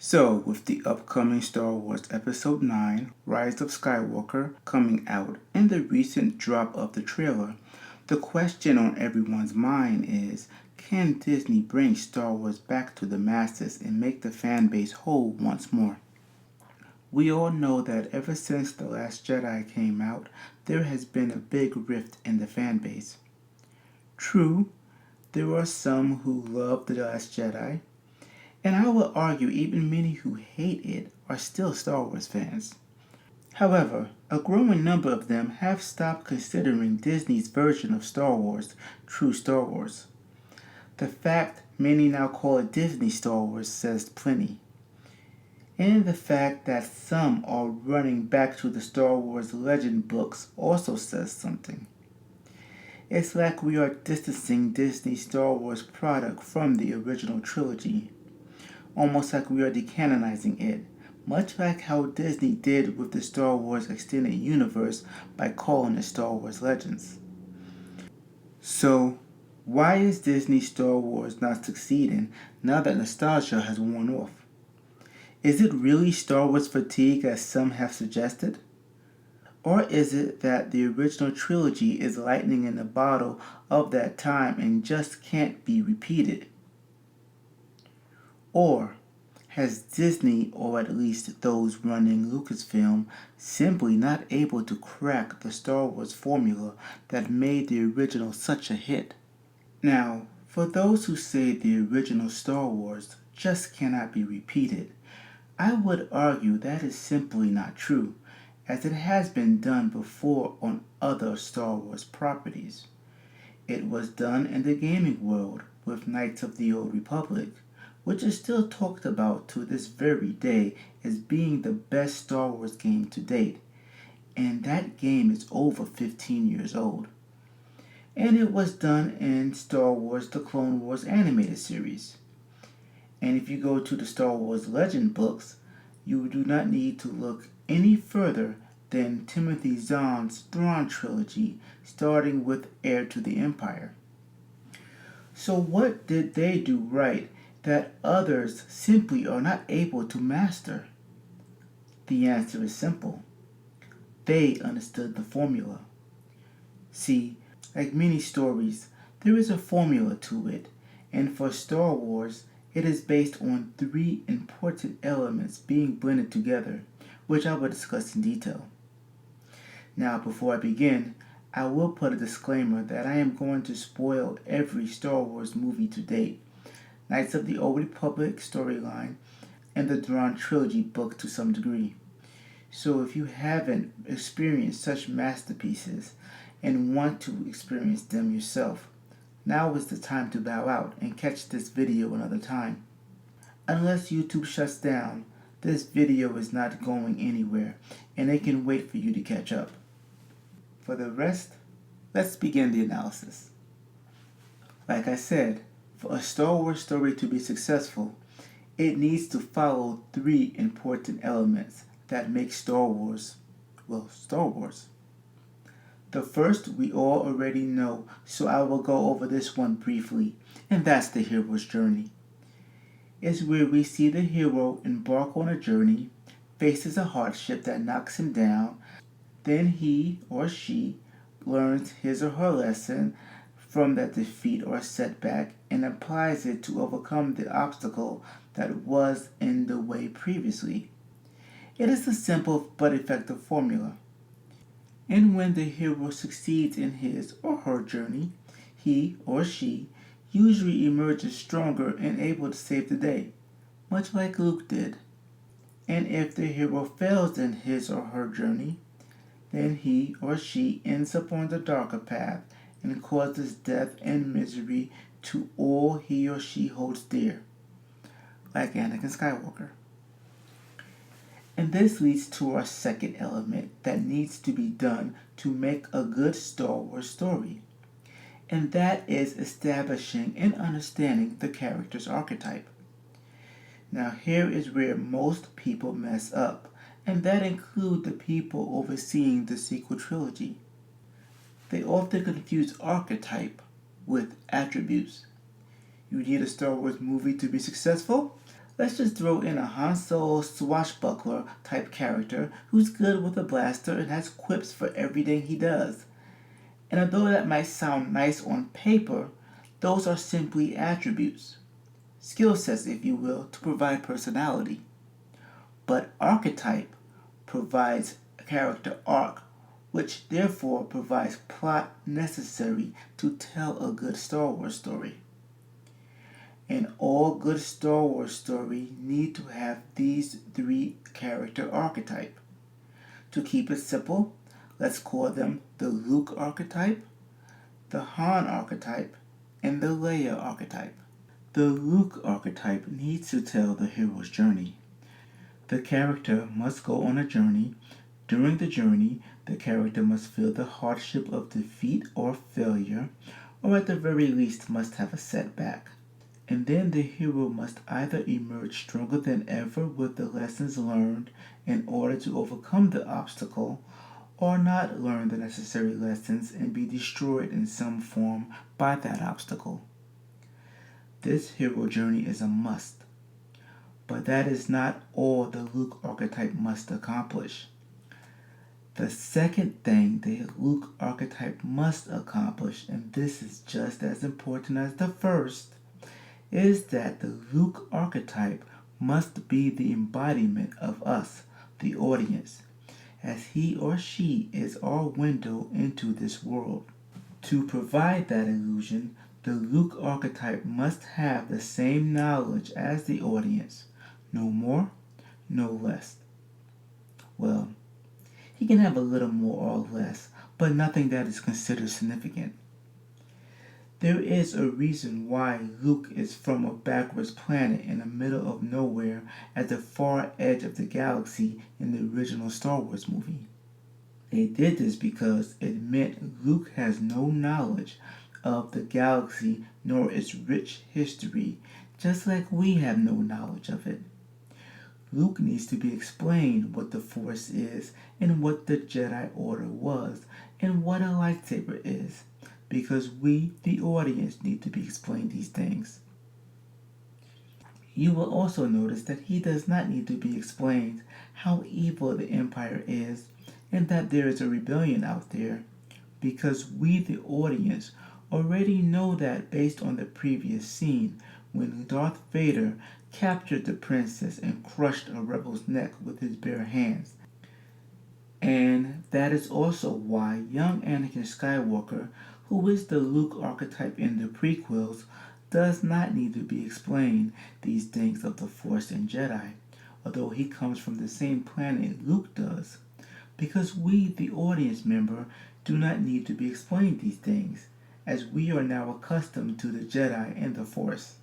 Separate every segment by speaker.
Speaker 1: So, with the upcoming Star Wars Episode 9, Rise of Skywalker, coming out, and the recent drop of the trailer, the question on everyone's mind is, can Disney bring Star Wars back to the masses and make the fan base whole once more? We all know that ever since The Last Jedi came out, there has been a big rift in the fan base. True, there are some who love The Last Jedi, and I would argue even many who hate it are still Star Wars fans. However, a growing number of them have stopped considering Disney's version of Star Wars true Star Wars. The fact many now call it Disney Star Wars says plenty. And the fact that some are running back to the Star Wars legend books also says something. It's like we are distancing Disney's Star Wars product from the original trilogy, almost like we are decanonizing it, much like how Disney did with the Star Wars Extended Universe by calling it Star Wars Legends. So, why is Disney Star Wars not succeeding now that nostalgia has worn off? Is it really Star Wars fatigue as some have suggested? Or is it that the original trilogy is lightning in a bottle of that time and just can't be repeated? Or has Disney, or at least those running Lucasfilm, simply not able to crack the Star Wars formula that made the original such a hit? Now, for those who say the original Star Wars just cannot be repeated, I would argue that is simply not true, as it has been done before on other Star Wars properties. It was done in the gaming world with Knights of the Old Republic, which is still talked about to this very day as being the best Star Wars game to date, and that game is over 15 years old. And it was done in Star Wars The Clone Wars animated series. And if you go to the Star Wars Legend books, you do not need to look any further than Timothy Zahn's Thrawn trilogy, starting with Heir to the Empire. So what did they do right that others simply are not able to master? The answer is simple. They understood the formula. See, like many stories, there is a formula to it, and for Star Wars, it is based on three important elements being blended together, which I will discuss in detail. Now, before I begin, I will put a disclaimer that I am going to spoil every Star Wars movie to date, Knights of the Old Republic storyline, and the Thrawn trilogy book to some degree. So if you haven't experienced such masterpieces and want to experience them yourself, now is the time to bow out and catch this video another time. Unless YouTube shuts down, this video is not going anywhere and it can wait for you to catch up. For the rest, let's begin the analysis. Like I said, for a Star Wars story to be successful, it needs to follow three important elements that make Star Wars, Star Wars. The first we all already know, so I will go over this one briefly, and that's the hero's journey. It's where we see the hero embark on a journey, faces a hardship that knocks him down, then he or she learns his or her lesson from that defeat or setback and applies it to overcome the obstacle that was in the way previously. It is a simple but effective formula. And when the hero succeeds in his or her journey, he or she usually emerges stronger and able to save the day, much like Luke did. And if the hero fails in his or her journey, then he or she ends up on the darker path and causes death and misery to all he or she holds dear, like Anakin Skywalker. And this leads to our second element that needs to be done to make a good Star Wars story. And that is establishing and understanding the character's archetype. Now here is where most people mess up, and that include the people overseeing the sequel trilogy. They often confuse archetype with attributes. You need a Star Wars movie to be successful? Let's just throw in a Han Solo swashbuckler type character who's good with a blaster and has quips for everything he does. And although that might sound nice on paper, those are simply attributes, skill sets, if you will, to provide personality. But archetype provides a character arc, which therefore provides plot necessary to tell a good Star Wars story. And all good Star Wars story need to have these three character archetype. To keep it simple, let's call them the Luke archetype, the Han archetype, and the Leia archetype. The Luke archetype needs to tell the hero's journey. The character must go on a journey. During the journey, the character must feel the hardship of defeat or failure, or at the very least must have a setback. And then the hero must either emerge stronger than ever with the lessons learned in order to overcome the obstacle, or not learn the necessary lessons and be destroyed in some form by that obstacle. This hero journey is a must, but that is not all the Luke archetype must accomplish. The second thing the Luke archetype must accomplish, and this is just as important as the first, is that the Luke archetype must be the embodiment of us, the audience, as he or she is our window into this world. To provide that illusion, the Luke archetype must have the same knowledge as the audience, no more, no less. Well, he can have a little more or less, but nothing that is considered significant. There is a reason why Luke is from a backwards planet in the middle of nowhere at the far edge of the galaxy in the original Star Wars movie. They did this because it meant Luke has no knowledge of the galaxy nor its rich history, just like we have no knowledge of it. Luke needs to be explained what the Force is and what the Jedi Order was and what a lightsaber is, because we, the audience, need to be explained these things. You will also notice that he does not need to be explained how evil the Empire is and that there is a rebellion out there, because we, the audience, already know that based on the previous scene when Darth Vader captured the princess and crushed a rebel's neck with his bare hands. And that is also why young Anakin Skywalker, who is the Luke archetype in the prequels, does not need to be explained these things of the Force and Jedi, although he comes from the same planet Luke does, because we, the audience member, do not need to be explained these things, as we are now accustomed to the Jedi and the Force.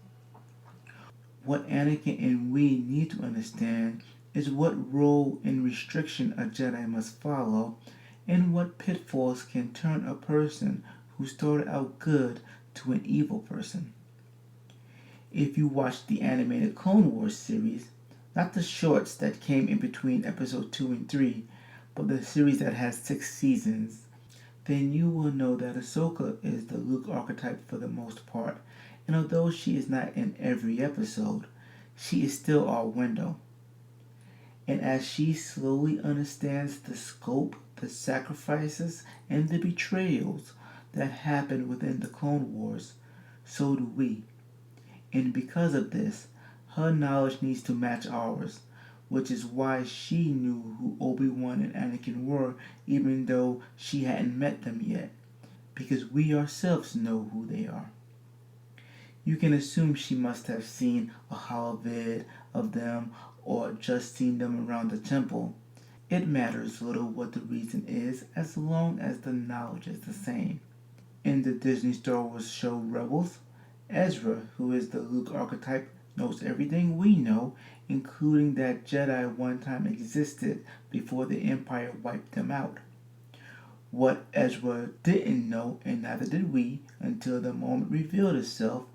Speaker 1: What Anakin and we need to understand is what role and restriction a Jedi must follow, and what pitfalls can turn a person who started out good to an evil person. If you watch the animated Clone Wars series, not the shorts that came in between episode 2 and 3, but the series that has 6 seasons, then you will know that Ahsoka is the Luke archetype for the most part, and although she is not in every episode, she is still our window. And as she slowly understands the scope, the sacrifices, and the betrayals that happen within the Clone Wars, so do we. And because of this, her knowledge needs to match ours, which is why she knew who Obi-Wan and Anakin were even though she hadn't met them yet, because we ourselves know who they are. You can assume she must have seen a holovid of them or just seen them around the temple. It matters little what the reason is as long as the knowledge is the same. In the Disney Star Wars show Rebels, Ezra, who is the Luke archetype, knows everything we know, including that Jedi one time existed before the Empire wiped them out. What Ezra didn't know, and neither did we, until the moment revealed itself,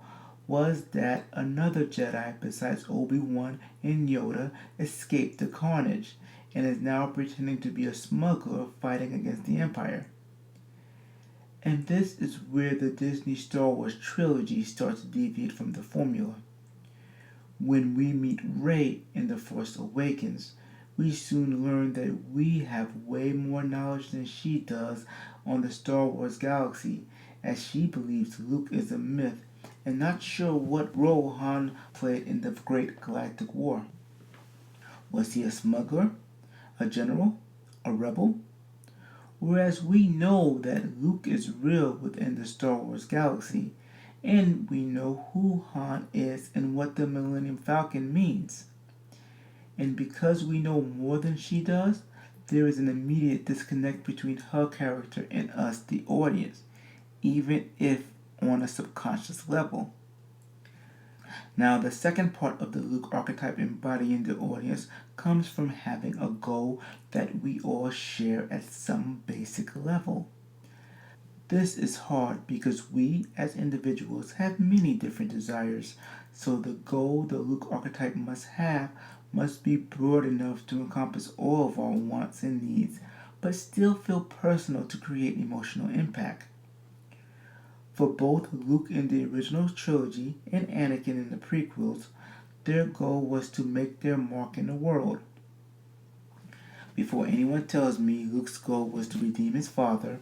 Speaker 1: was that another Jedi besides Obi-Wan and Yoda escaped the carnage and is now pretending to be a smuggler fighting against the Empire. And this is where the Disney Star Wars trilogy starts to deviate from the formula. When we meet Rey in The Force Awakens, we soon learn that we have way more knowledge than she does on the Star Wars galaxy, as she believes Luke is a myth and not sure what role Han played in the Great Galactic War. Was he a smuggler, a general, a rebel? Whereas we know that Luke is real within the Star Wars galaxy, and we know who Han is and what the Millennium Falcon means. And because we know more than she does, there is an immediate disconnect between her character and us, the audience, even if on a subconscious level. Now, the second part of the Luke archetype embodying the audience comes from having a goal that we all share at some basic level. This is hard because we, as individuals, have many different desires, so the goal the Luke archetype must have must be broad enough to encompass all of our wants and needs, but still feel personal to create emotional impact. For both Luke in the original trilogy and Anakin in the prequels, their goal was to make their mark in the world. Before anyone tells me Luke's goal was to redeem his father,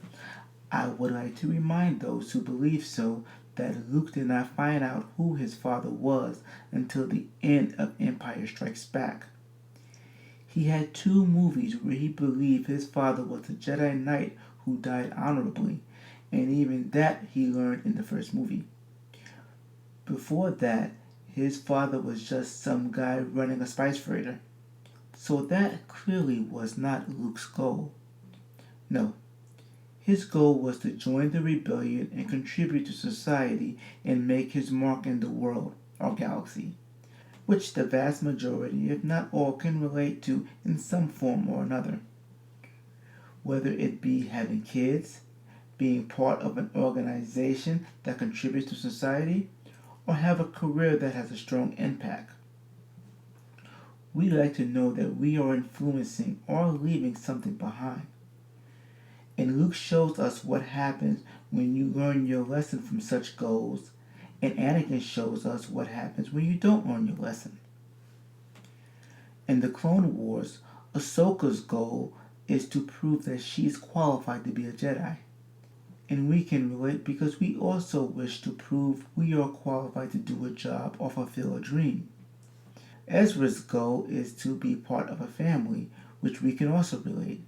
Speaker 1: I would like to remind those who believe so that Luke did not find out who his father was until the end of Empire Strikes Back. He had two movies where he believed his father was a Jedi Knight who died honorably, and even that he learned in the first movie. Before that, his father was just some guy running a spice freighter. So that clearly was not Luke's goal. No, his goal was to join the rebellion and contribute to society and make his mark in the world, our galaxy, which the vast majority, if not all, can relate to in some form or another. Whether it be having kids, being part of an organization that contributes to society, or have a career that has a strong impact. We like to know that we are influencing or leaving something behind. And Luke shows us what happens when you learn your lesson from such goals, and Anakin shows us what happens when you don't learn your lesson. In the Clone Wars, Ahsoka's goal is to prove that she's qualified to be a Jedi. And we can relate because we also wish to prove we are qualified to do a job or fulfill a dream. Ezra's goal is to be part of a family, which we can also relate.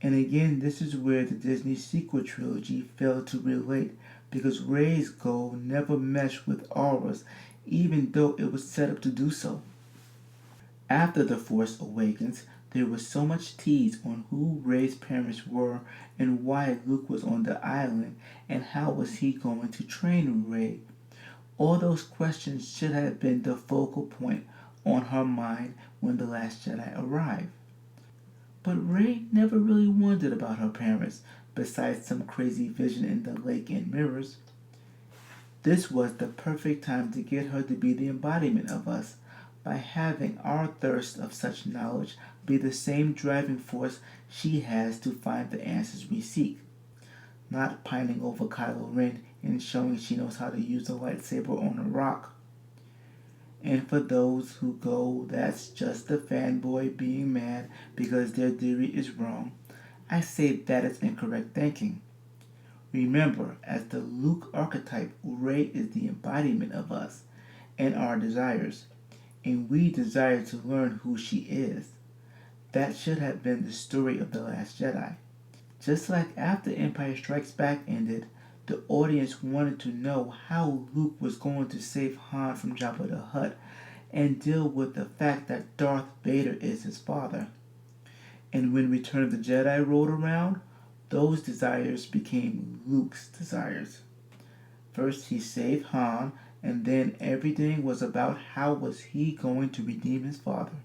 Speaker 1: And again, this is where the Disney sequel trilogy failed to relate because Rey's goal never meshed with Aura's, even though it was set up to do so. After The Force Awakens, there was so much tease on who Rey's parents were and why Luke was on the island and how was he going to train Rey. All those questions should have been the focal point on her mind when The Last Jedi arrived. But Rey never really wondered about her parents, besides some crazy vision in the lake and mirrors. This was the perfect time to get her to be the embodiment of us, by having our thirst of such knowledge be the same driving force she has to find the answers we seek, not pining over Kylo Ren and showing she knows how to use a lightsaber on a rock. And for those who go, that's just the fanboy being mad because their theory is wrong, I say that is incorrect thinking. Remember, as the Luke archetype, Rey is the embodiment of us and our desires, and we desire to learn who she is. That should have been the story of The Last Jedi. Just like after Empire Strikes Back ended, the audience wanted to know how Luke was going to save Han from Jabba the Hutt and deal with the fact that Darth Vader is his father. And when Return of the Jedi rolled around, those desires became Luke's desires. First he saved Han, and then everything was about how was he going to redeem his father.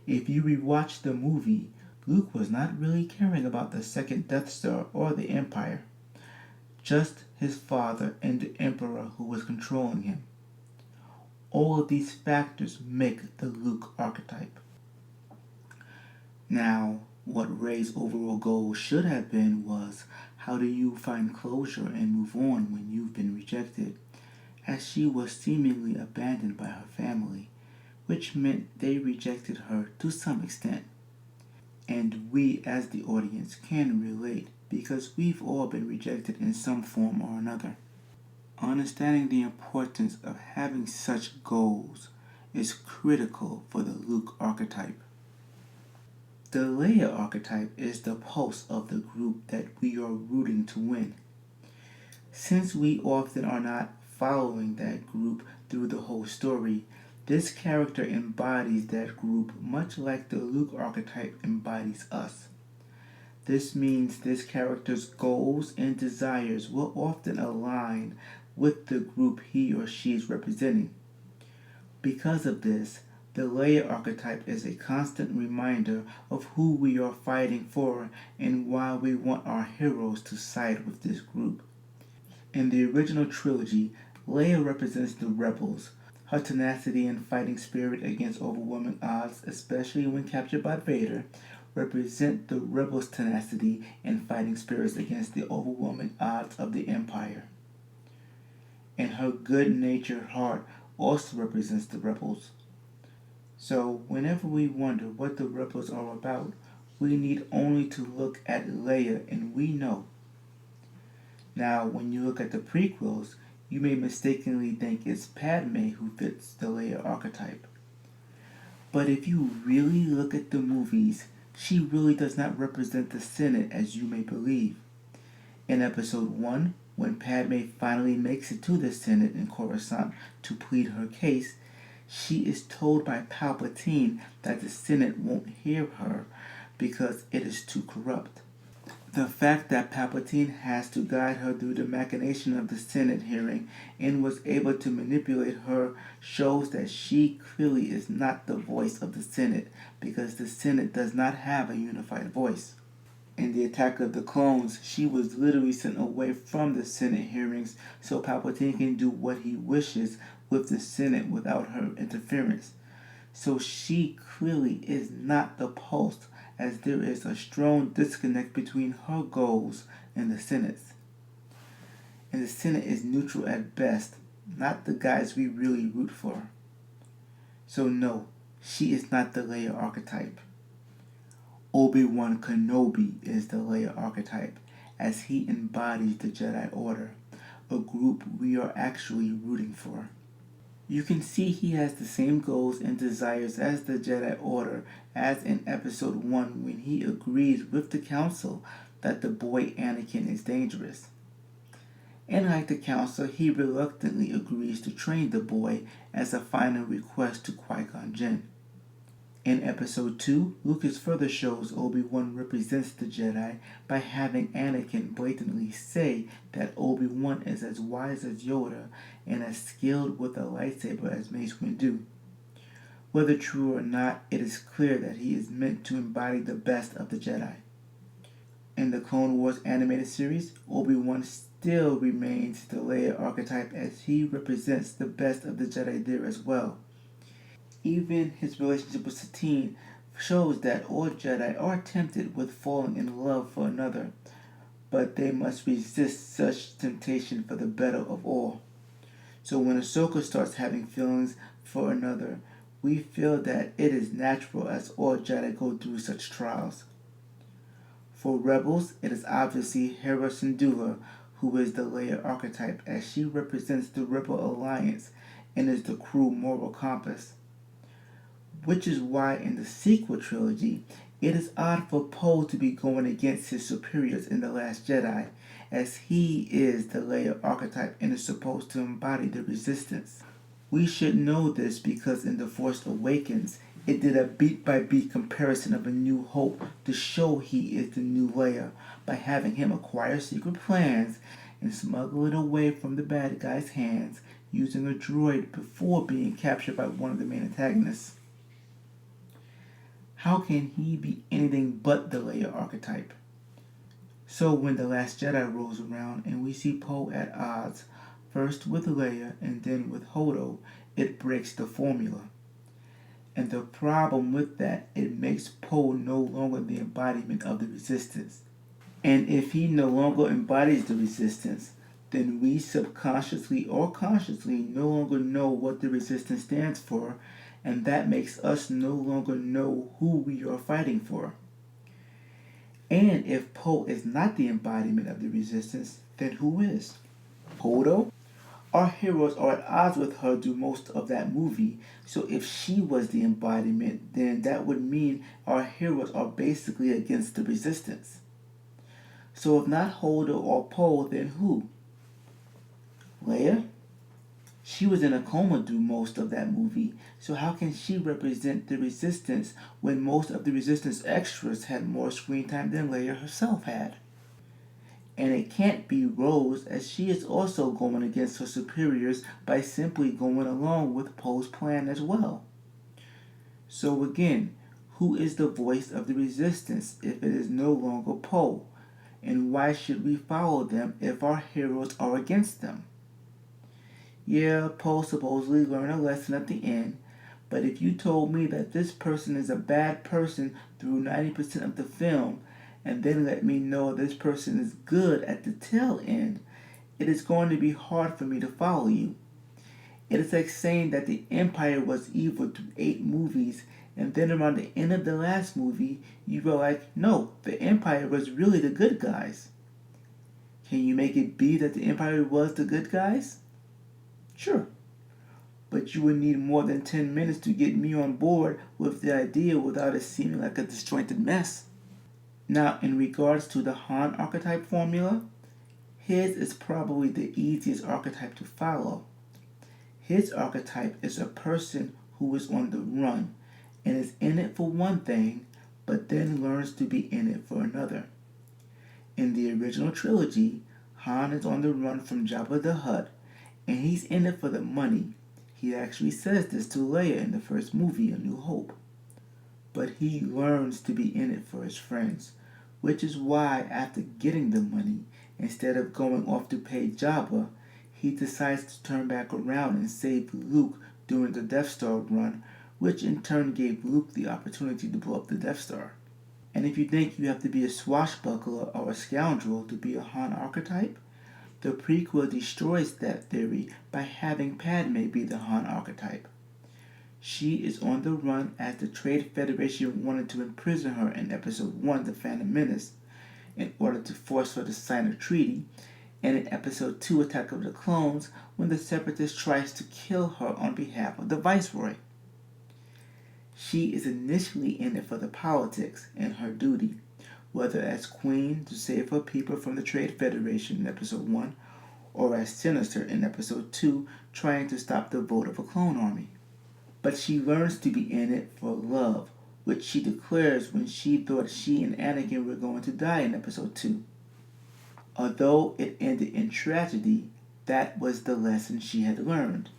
Speaker 1: If you rewatch the movie, Luke was not really caring about the second Death Star or the Empire, just his father and the Emperor who was controlling him. All of these factors make the Luke archetype. Now, what Rey's overall goal should have been was how do you find closure and move on when you've been rejected? as she was seemingly abandoned by her family, which meant they rejected her to some extent. And we, as the audience, can relate because we've all been rejected in some form or another. Understanding the importance of having such goals is critical for the Luke archetype. The Leia archetype is the pulse of the group that we are rooting to win. Since we often are not following that group through the whole story, this character embodies that group much like the Luke archetype embodies us. This means this character's goals and desires will often align with the group he or she is representing. Because of this, the Leia archetype is a constant reminder of who we are fighting for and why we want our heroes to side with this group. In the original trilogy, Leia represents the rebels. Her tenacity and fighting spirit against overwhelming odds, especially when captured by Vader, represent the rebels' tenacity and fighting spirits against the overwhelming odds of the Empire. And her good-natured heart also represents the rebels. So whenever we wonder what the rebels are about, we need only to look at Leia and we know. Now, when you look at the prequels, you may mistakenly think it's Padme who fits the Leia archetype. But if you really look at the movies, she really does not represent the Senate as you may believe. In episode 1, when Padme finally makes it to the Senate in Coruscant to plead her case, she is told by Palpatine that the Senate won't hear her because it is too corrupt. The fact that Palpatine has to guide her through the machination of the Senate hearing and was able to manipulate her shows that she clearly is not the voice of the Senate because the Senate does not have a unified voice. In the Attack of the Clones, she was literally sent away from the Senate hearings so Palpatine can do what he wishes with the Senate without her interference. So she clearly is not the pulse, as there is a strong disconnect between her goals and the Senate's. And the Senate is neutral at best, not the guys we really root for. So no, she is not the Leia archetype. Obi-Wan Kenobi is the Leia archetype, as he embodies the Jedi Order, a group we are actually rooting for. You can see he has the same goals and desires as the Jedi Order as in Episode 1 when he agrees with the Council that the boy Anakin is dangerous. And like the Council, he reluctantly agrees to train the boy as a final request to Qui-Gon Jinn. In Episode 2, Lucas further shows Obi-Wan represents the Jedi by having Anakin blatantly say that Obi-Wan is as wise as Yoda and as skilled with a lightsaber as Mace Windu. Whether true or not, it is clear that he is meant to embody the best of the Jedi. In the Clone Wars animated series, Obi-Wan still remains the Leia archetype as he represents the best of the Jedi there as well. Even his relationship with Satine shows that all Jedi are tempted with falling in love for another, but they must resist such temptation for the better of all. So when Ahsoka starts having feelings for another, we feel that it is natural as all Jedi go through such trials. For Rebels, it is obviously Hera Syndulla who is the Leia archetype as she represents the Rebel Alliance and is the crew moral compass. Which is why in the sequel trilogy, it is odd for Poe to be going against his superiors in The Last Jedi, as he is the Leia archetype and is supposed to embody the Resistance. We should know this because in The Force Awakens, it did a beat-by-beat comparison of A New Hope to show he is the new Leia by having him acquire secret plans and smuggle it away from the bad guy's hands using a droid before being captured by one of the main antagonists. How can he be anything but the Leia archetype? So when The Last Jedi rolls around and we see Poe at odds, first with Leia and then with Hodo, it breaks the formula. And the problem with that, it makes Poe no longer the embodiment of the Resistance. And if he no longer embodies the Resistance, then we subconsciously or consciously no longer know what the resistance stands for, and that makes us no longer know who we are fighting for. And if Poe is not the embodiment of the resistance, then who is? Holdo? Our heroes are at odds with her through most of that movie, so if she was the embodiment, then that would mean our heroes are basically against the resistance. So if not Holdo or Poe, then who? Leia? She was in a coma through most of that movie, so how can she represent the resistance when most of the resistance extras had more screen time than Leia herself had? And it can't be Rose, as she is also going against her superiors by simply going along with Poe's plan as well. So again, who is the voice of the resistance if it is no longer Poe? And why should we follow them if our heroes are against them? Yeah, Poe supposedly learned a lesson at the end, but if you told me that this person is a bad person through 90% of the film, and then let me know this person is good at the tail end, it is going to be hard for me to follow you. It is like saying that the Empire was evil through 8 movies, and then around the end of the last movie, you were like, no, the Empire was really the good guys. Can you make it be that the Empire was the good guys? Sure. But you would need more than 10 minutes to get me on board with the idea without it seeming like a disjointed mess. Now, in regards to the Han archetype formula, his is probably the easiest archetype to follow. His archetype is a person who is on the run and is in it for one thing, but then learns to be in it for another. In the original trilogy, Han is on the run from Jabba the Hutt, and he's in it for the money. He actually says this to Leia in the first movie, A New Hope. But he learns to be in it for his friends, which is why after getting the money, instead of going off to pay Jabba, he decides to turn back around and save Luke during the Death Star run, which in turn gave Luke the opportunity to blow up the Death Star. And if you think you have to be a swashbuckler or a scoundrel to be a Han archetype, the prequel destroys that theory by having Padme be the Han archetype. She is on the run as the Trade Federation wanted to imprison her in Episode 1, The Phantom Menace, in order to force her to sign a treaty, and in Episode 2, Attack of the Clones, when the Separatist tries to kill her on behalf of the Viceroy. She is initially in it for the politics and her duty, whether as Queen to save her people from the Trade Federation in Episode 1, or as Sinister in Episode 2, trying to stop the vote of a clone army. But she learns to be in it for love, which she declares when she thought she and Anakin were going to die in Episode 2. Although it ended in tragedy, that was the lesson she had learned.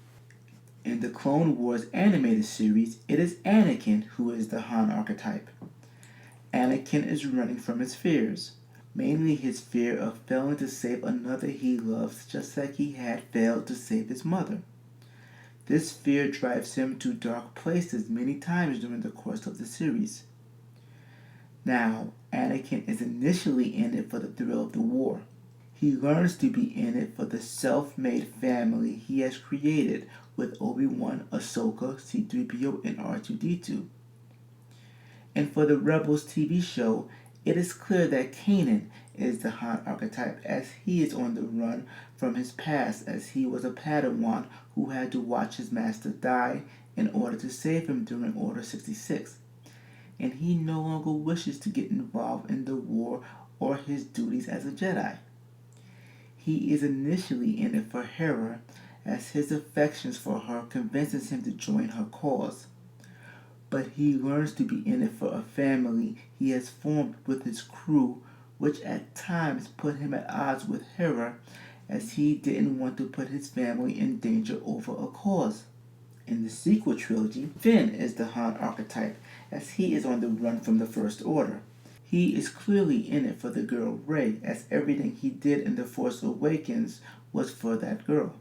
Speaker 1: In the Clone Wars animated series, it is Anakin who is the Han archetype. Anakin is running from his fears, mainly his fear of failing to save another he loves just like he had failed to save his mother. This fear drives him to dark places many times during the course of the series. Now, Anakin is initially in it for the thrill of the war. He learns to be in it for the self-made family he has created with Obi-Wan, Ahsoka, C-3PO, and R2-D2. And for the Rebels TV show, it is clear that Kanan is the Han archetype as he is on the run from his past as he was a Padawan who had to watch his master die in order to save him during Order 66. And he no longer wishes to get involved in the war or his duties as a Jedi. He is initially in it for Hera as his affections for her convinces him to join her cause. But he learns to be in it for a family he has formed with his crew, which at times put him at odds with Hera as he didn't want to put his family in danger over a cause. In the sequel trilogy, Finn is the Han archetype as he is on the run from the First Order. He is clearly in it for the girl Rey as everything he did in The Force Awakens was for that girl.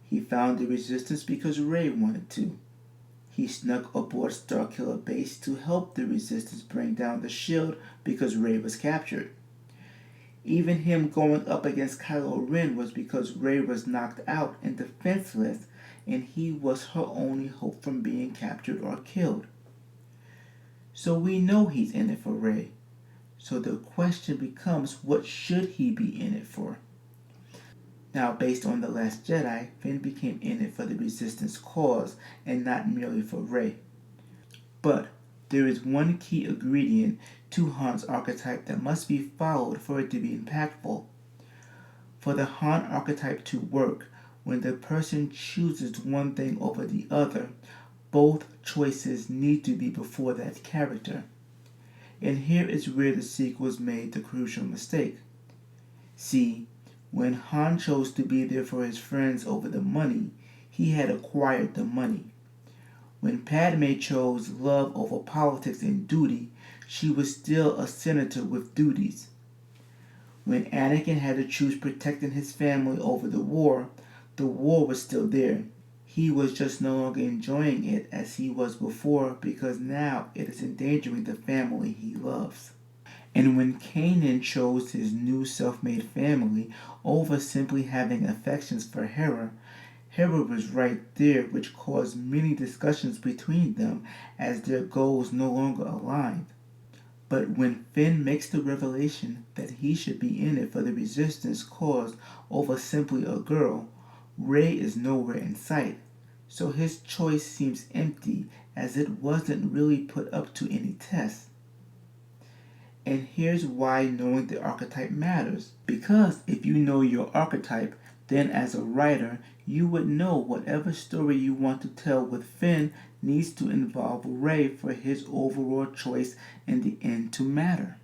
Speaker 1: He found the Resistance because Rey wanted to. He snuck aboard Starkiller Base to help the Resistance bring down the shield because Rey was captured. Even him going up against Kylo Ren was because Rey was knocked out and defenseless, and he was her only hope from being captured or killed. So we know he's in it for Rey. So the question becomes, what should he be in it for? Now, based on The Last Jedi, Finn became in it for the Resistance cause and not merely for Rey. But there is one key ingredient to Han's archetype that must be followed for it to be impactful. For the Han archetype to work, when the person chooses one thing over the other, both choices need to be before that character. And here is where the sequels made the crucial mistake. See, when Han chose to be there for his friends over the money, he had acquired the money. When Padme chose love over politics and duty, she was still a senator with duties. When Anakin had to choose protecting his family over the war was still there. He was just no longer enjoying it as he was before because now it is endangering the family he loves. And when Kanan chose his new self-made family over simply having affections for Hera, Hera was right there, which caused many discussions between them as their goals no longer aligned. But when Finn makes the revelation that he should be in it for the Resistance cause over simply a girl, Rey is nowhere in sight. So his choice seems empty as it wasn't really put up to any test. And here's why knowing the archetype matters. Because if you know your archetype, then as a writer, you would know whatever story you want to tell with Finn needs to involve Rey for his overall choice in the end to matter.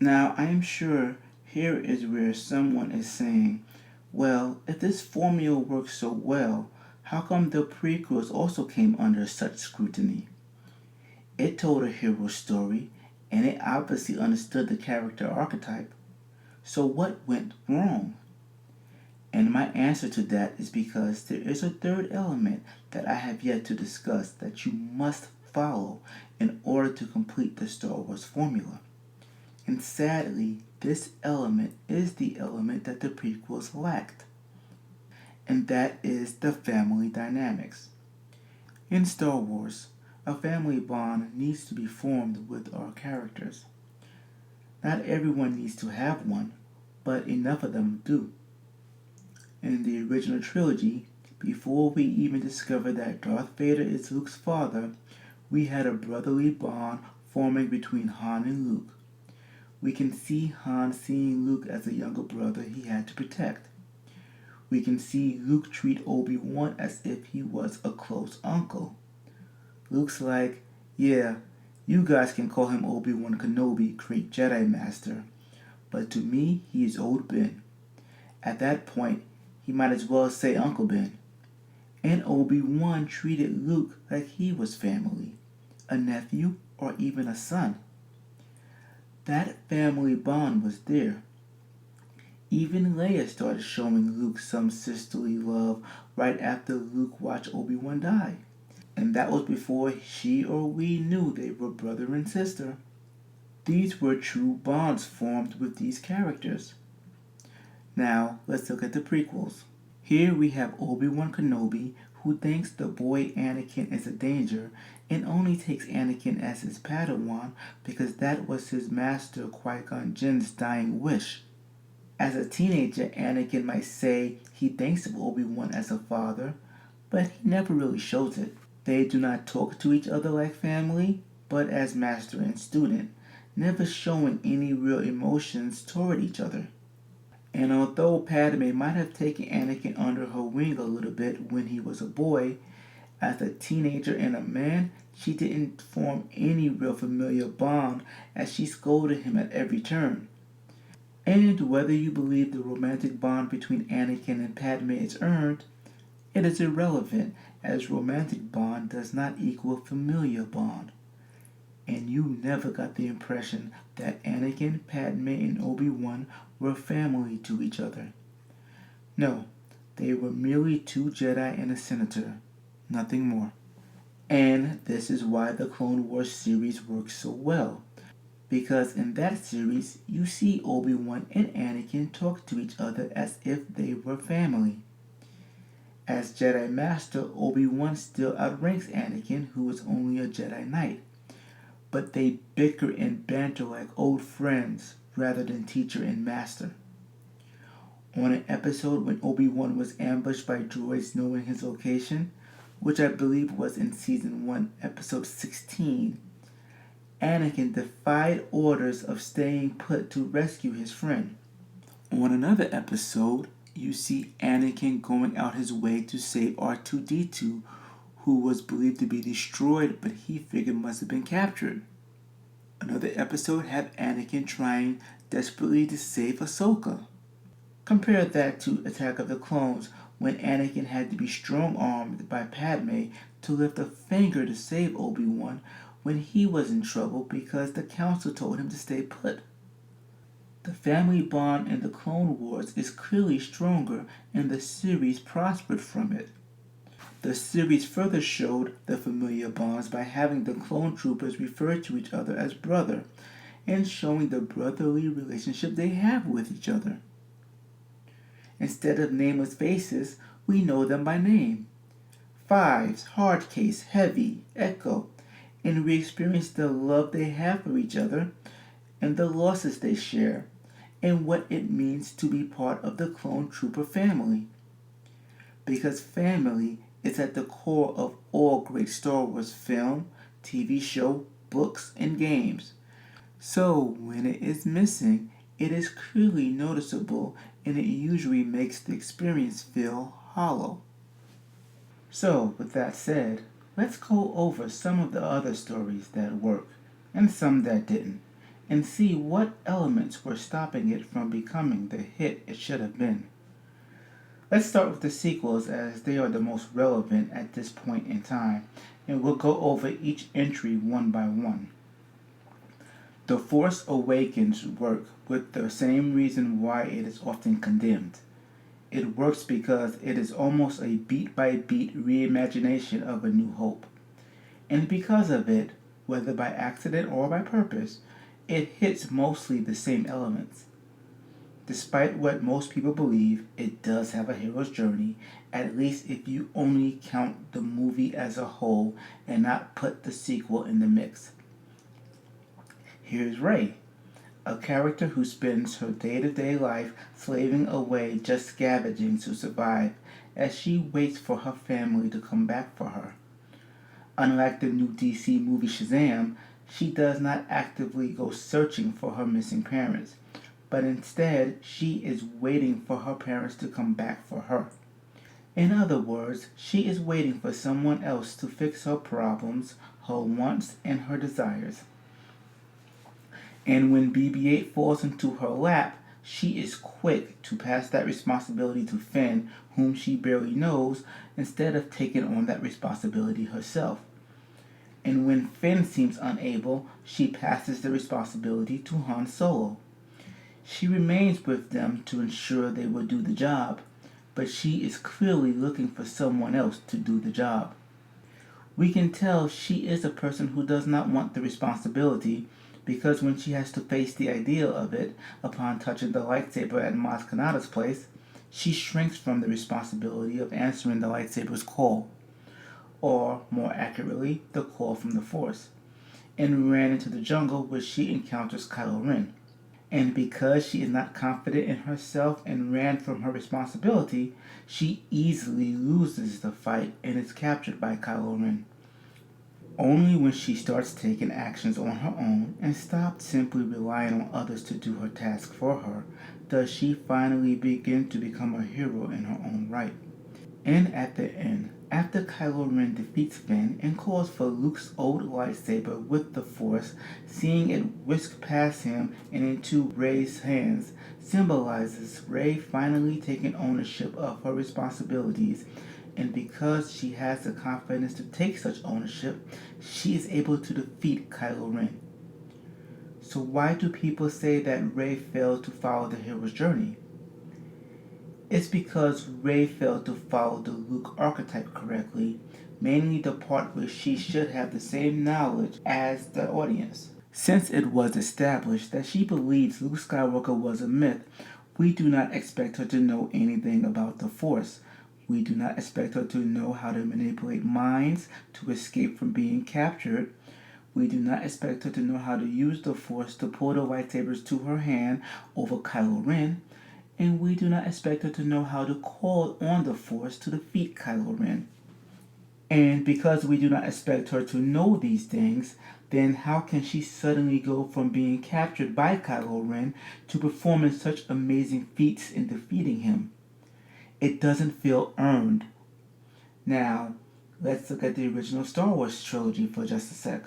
Speaker 1: Now, I am sure here is where someone is saying, well, if this formula works so well, how come the prequels also came under such scrutiny? It told a hero story, and it obviously understood the character archetype. So what went wrong? And my answer to that is because there is a third element that I have yet to discuss that you must follow in order to complete the Star Wars formula. And sadly, this element is the element that the prequels lacked. And that is the family dynamics. In Star Wars, a family bond needs to be formed with our characters. Not everyone needs to have one, but enough of them do. In the original trilogy, before we even discover that Darth Vader is Luke's father, we had a brotherly bond forming between Han and Luke. We can see Han seeing Luke as a younger brother he had to protect. We can see Luke treat Obi-Wan as if he was a close uncle. Luke's like, yeah, you guys can call him Obi-Wan Kenobi, great Jedi Master, but to me, he is Old Ben. At that point, he might as well say Uncle Ben. And Obi-Wan treated Luke like he was family, a nephew, or even a son. That family bond was there. Even Leia started showing Luke some sisterly love right after Luke watched Obi-Wan die. And that was before she or we knew they were brother and sister. These were true bonds formed with these characters. Now, let's look at the prequels. Here we have Obi-Wan Kenobi, who thinks the boy Anakin is a danger and only takes Anakin as his Padawan because that was his master Qui-Gon Jinn's dying wish. As a teenager, Anakin might say he thinks of Obi-Wan as a father, but he never really shows it. They do not talk to each other like family, but as master and student, never showing any real emotions toward each other. And although Padme might have taken Anakin under her wing a little bit when he was a boy, as a teenager and a man, she didn't form any real familiar bond as she scolded him at every turn. And whether you believe the romantic bond between Anakin and Padme is earned, it is irrelevant as romantic bond does not equal familiar bond. And you never got the impression that Anakin, Padme, and Obi-Wan were family to each other. No, they were merely two Jedi and a senator, nothing more. And this is why the Clone Wars series works so well. Because in that series, you see Obi-Wan and Anakin talk to each other as if they were family. As Jedi Master, Obi-Wan still outranks Anakin, who is only a Jedi Knight. But they bicker and banter like old friends rather than teacher and master. On an episode when Obi-Wan was ambushed by droids knowing his location, which I believe was in Season 1, Episode 16, Anakin defied orders of staying put to rescue his friend. On another episode, you see Anakin going out his way to save R2-D2, who was believed to be destroyed but he figured must have been captured. Another episode had Anakin trying desperately to save Ahsoka. Compare that to Attack of the Clones, when Anakin had to be strong-armed by Padme to lift a finger to save Obi-Wan when he was in trouble because the Council told him to stay put. The family bond in the Clone Wars is clearly stronger, and the series prospered from it. The series further showed the familiar bonds by having the clone troopers refer to each other as brother, and showing the brotherly relationship they have with each other. Instead of nameless faces, we know them by name. Fives, Hardcase, Heavy, Echo, and we experience the love they have for each other and the losses they share, and what it means to be part of the clone trooper family. Because family is at the core of all great Star Wars film, TV show, books, and games. So when it is missing, it is clearly noticeable and it usually makes the experience feel hollow. So, with that said, let's go over some of the other stories that work and some that didn't, and see what elements were stopping it from becoming the hit it should have been. Let's start with the sequels as they are the most relevant at this point in time, and we'll go over each entry one by one. The Force Awakens work with the same reason why it is often condemned. It works because it is almost a beat-by-beat reimagination of A New Hope. And because of it, whether by accident or by purpose, it hits mostly the same elements. Despite what most people believe, it does have a hero's journey, at least if you only count the movie as a whole and not put the sequel in the mix. Here's Rey, a character who spends her day-to-day life slaving away just scavenging to survive as she waits for her family to come back for her. Unlike the new DC movie Shazam, she does not actively go searching for her missing parents, but instead she is waiting for her parents to come back for her. In other words, she is waiting for someone else to fix her problems, her wants, and her desires. And when BB-8 falls into her lap, she is quick to pass that responsibility to Finn, whom she barely knows, instead of taking on that responsibility herself. And when Finn seems unable, she passes the responsibility to Han Solo. She remains with them to ensure they will do the job, but she is clearly looking for someone else to do the job. We can tell she is a person who does not want the responsibility, because when she has to face the idea of it upon touching the lightsaber at Maz Kanata's place, she shrinks from the responsibility of answering the lightsaber's call, or more accurately, the call from the Force, and ran into the jungle where she encounters Kylo Ren. And because she is not confident in herself and ran from her responsibility, she easily loses the fight and is captured by Kylo Ren. Only when she starts taking actions on her own and stops simply relying on others to do her task for her does she finally begin to become a hero in her own right. And at the end, after Kylo Ren defeats Finn and calls for Luke's old lightsaber with the Force, seeing it whisk past him and into Rey's hands symbolizes Rey finally taking ownership of her responsibilities, and because she has the confidence to take such ownership, she is able to defeat Kylo Ren. So why do people say that Rey failed to follow the hero's journey? It's because Rey failed to follow the Luke archetype correctly, mainly the part where she should have the same knowledge as the audience. Since it was established that she believes Luke Skywalker was a myth, we do not expect her to know anything about the Force. We do not expect her to know how to manipulate minds to escape from being captured. We do not expect her to know how to use the Force to pull the lightsabers to her hand over Kylo Ren. And we do not expect her to know how to call on the Force to defeat Kylo Ren. And because we do not expect her to know these things, then how can she suddenly go from being captured by Kylo Ren to performing such amazing feats in defeating him? It doesn't feel earned. Now, let's look at the original Star Wars trilogy for just a sec.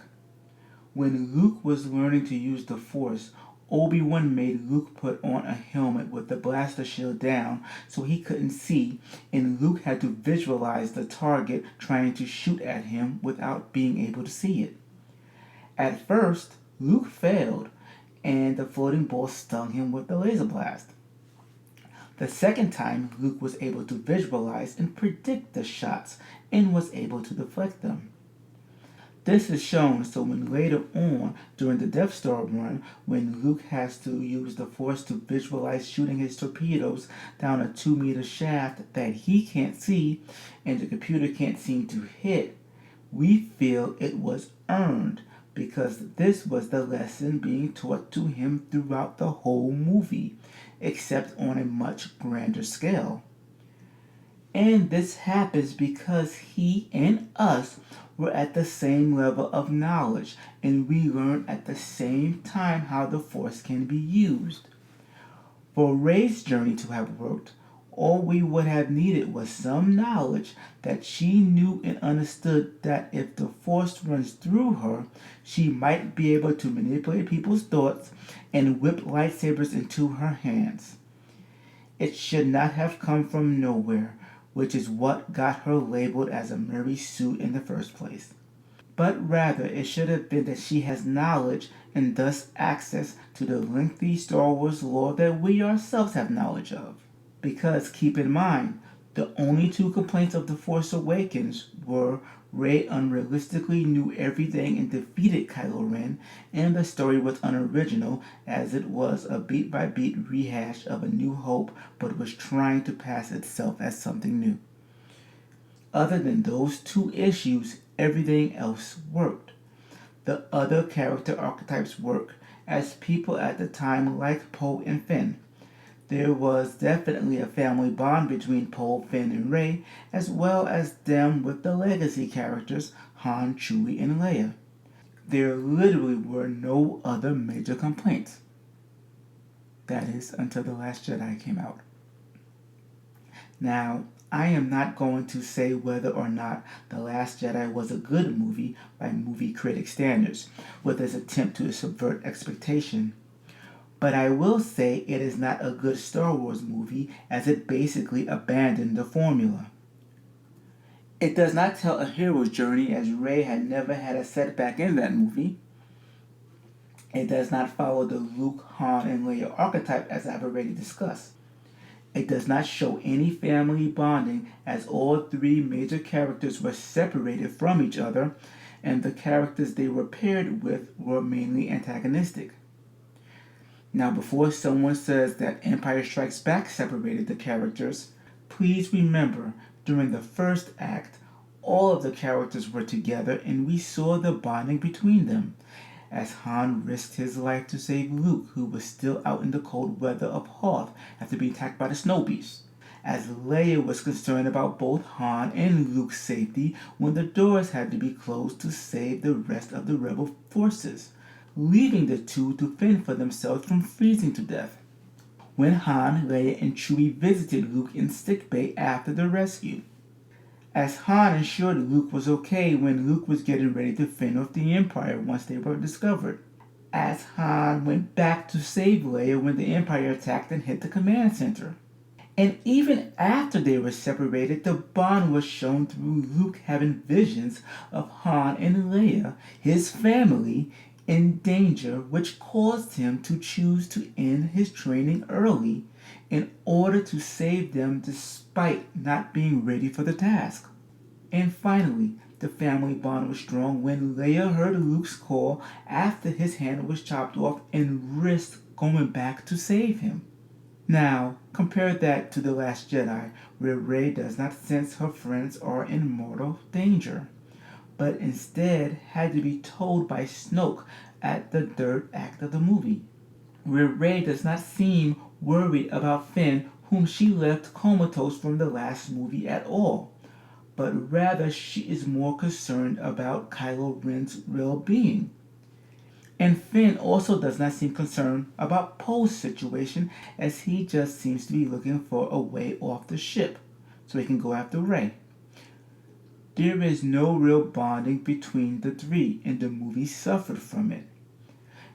Speaker 1: When Luke was learning to use the Force, Obi-Wan made Luke put on a helmet with the blaster shield down so he couldn't see, and Luke had to visualize the target trying to shoot at him without being able to see it. At first, Luke failed, and the floating ball stung him with the laser blast. The second time, Luke was able to visualize and predict the shots and was able to deflect them. This is shown so when later on during the Death Star run, when Luke has to use the Force to visualize shooting his torpedoes down a 2-meter shaft that he can't see and the computer can't seem to hit, we feel it was earned because this was the lesson being taught to him throughout the whole movie, except on a much grander scale. And this happens because he and us were at the same level of knowledge and we learn at the same time how the Force can be used. For Rey's journey to have worked, all we would have needed was some knowledge that she knew and understood that if the Force runs through her, she might be able to manipulate people's thoughts and whip lightsabers into her hands. It should not have come from nowhere, which is what got her labeled as a Mary Sue in the first place. But rather, it should have been that she has knowledge and thus access to the lengthy Star Wars lore that we ourselves have knowledge of. Because keep in mind, the only two complaints of The Force Awakens were Rey unrealistically knew everything and defeated Kylo Ren, and the story was unoriginal as it was a beat by beat rehash of A New Hope but was trying to pass itself as something new. Other than those two issues, everything else worked. The other character archetypes work, as people at the time liked Poe and Finn. There was definitely a family bond between Poe, Finn, and Rey, as well as them with the legacy characters Han, Chewie, and Leia. There literally were no other major complaints. That is, until The Last Jedi came out. Now, I am not going to say whether or not The Last Jedi was a good movie by movie critic standards, with its attempt to subvert expectation. But I will say it is not a good Star Wars movie as it basically abandoned the formula. It does not tell a hero's journey as Rey had never had a setback in that movie. It does not follow the Luke, Han, and Leia archetype as I've already discussed. It does not show any family bonding as all three major characters were separated from each other and the characters they were paired with were mainly antagonistic. Now, before someone says that Empire Strikes Back separated the characters, please remember during the first act, all of the characters were together and we saw the bonding between them, as Han risked his life to save Luke, who was still out in the cold weather of Hoth after being attacked by the snow beast, as Leia was concerned about both Han and Luke's safety when the doors had to be closed to save the rest of the rebel forces, leaving the two to fend for themselves from freezing to death. When Han, Leia, and Chewie visited Luke in sickbay after the rescue. As Han ensured Luke was okay when Luke was getting ready to fend off the Empire once they were discovered. As Han went back to save Leia when the Empire attacked and hit the command center. And even after they were separated, the bond was shown through Luke having visions of Han and Leia, his family, in danger, which caused him to choose to end his training early in order to save them despite not being ready for the task. And finally, the family bond was strong when Leia heard Luke's call after his hand was chopped off and risked going back to save him. Now, compare that to The Last Jedi, where Rey does not sense her friends are in mortal danger, but instead had to be told by Snoke at the third act of the movie, where Rey does not seem worried about Finn, whom she left comatose from the last movie at all, but rather she is more concerned about Kylo Ren's well-being. And Finn also does not seem concerned about Poe's situation, as he just seems to be looking for a way off the ship so he can go after Rey. There is no real bonding between the three, and the movie suffered from it.